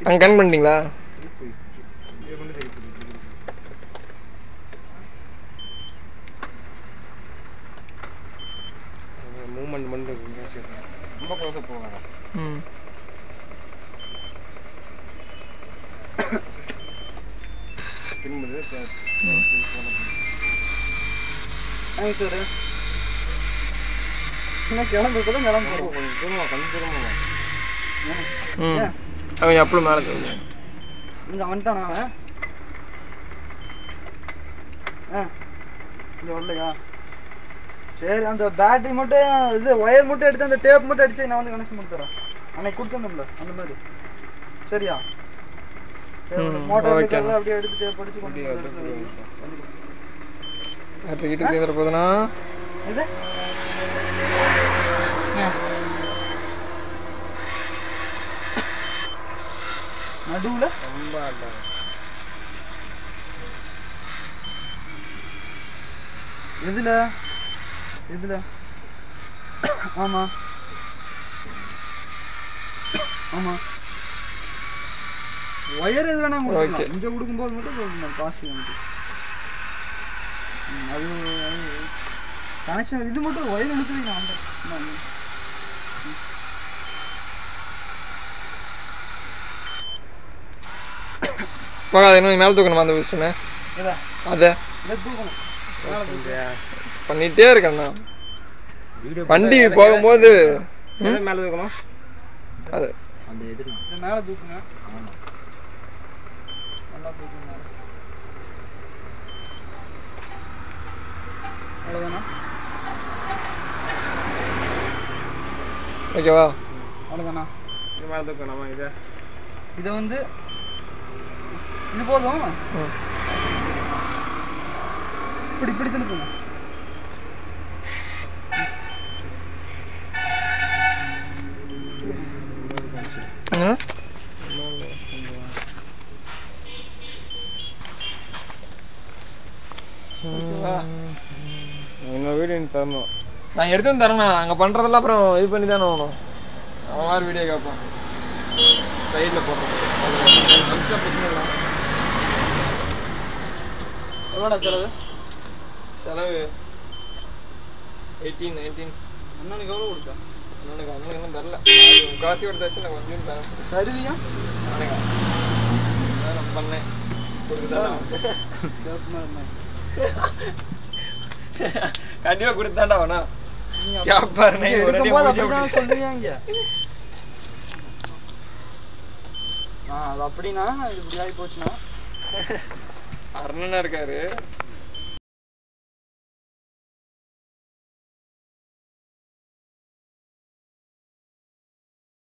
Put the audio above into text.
அங்க கன் பண்ணிட்டீங்களா? மூவ்மெண்ட் பண்ணி ரொம்ப க்ளோஸா போவாங்க. திரும்புது சார். கிளம்பு கொஞ்சம் தூரமா கொஞ்சம் தூரமா. அவன் எப்படி மேலே தருவான் இங்க வந்துட்டானா அவன்? இங்க வரலையா? சரி அந்த பேட்டரி மட்டும் இது ஒயர் மட்டும் எடுத்து அந்த டேப் மட்டும் அடிச்சு நான் வந்து கனெக்ஷன் பண்ணி தரேன். அன்னைக்கு கொடுத்துருந்தோம்ல அந்த மாதிரி. சரியா? மோட்டார் அப்படியே எடுத்து டேப் அடிச்சு கொண்டு பேட்டரி கிட்ட போதுனா இது நடுவுல ரொம்ப எதுல எதுல? ஆமா ஆமா ஒயர் எது வேணா கொடுக்கலாம். இங்க கொடுக்கும்போது மட்டும் காசு வந்து அது கனெக்ஷன் இது மட்டும் ஒயர் எடுத்து நான் போகாத. இன்னும் மேலே தூக்கணுமா அந்த விஷயம்? அதை தூக்கணும் பண்ணிட்டே இருக்கேண்ணா. வண்டி போகும்போது மேலே தூக்கணும். அது அந்த எது மேலே தூக்குங்க. நல்லா தூக்குங்க. அவ்வளோதானா? ஓகேவா? அவ்வளோதானா? இது மேலே தூக்கணுமா? இதை வந்து இது போதும். இப்படி இப்படி திருப்புங்க. இன்னொரு வீடியோ தரணும். நான் எடுத்து வந்து தரேண்ணா. அங்கே பண்ணுறதெல்லாம் அப்புறம் இது பண்ணி தானே ஆகணும். அவன் மாதிரி வீடியோ கேட்பான். சைடில் போட்டோம். பிரச்சனை இல்லை. எவ்வளோடா செலவு? செலவு 18-19. அண்ணனுக்கு எவ்வளோ கொடுத்தா? அண்ணனுக்கு இன்னும் தரல. காசி எடுத்தாச்சு. நான் கொஞ்சம் தரேன். தருவியா? நானுங்க நான் பண்ணேன் கண்டிப்பா கொடுத்தாண்டா வேணா சொல்லுவீங்க. அது அப்படின்னா இப்படி ஆகி போச்சுன்னா அருணா இருக்காரு.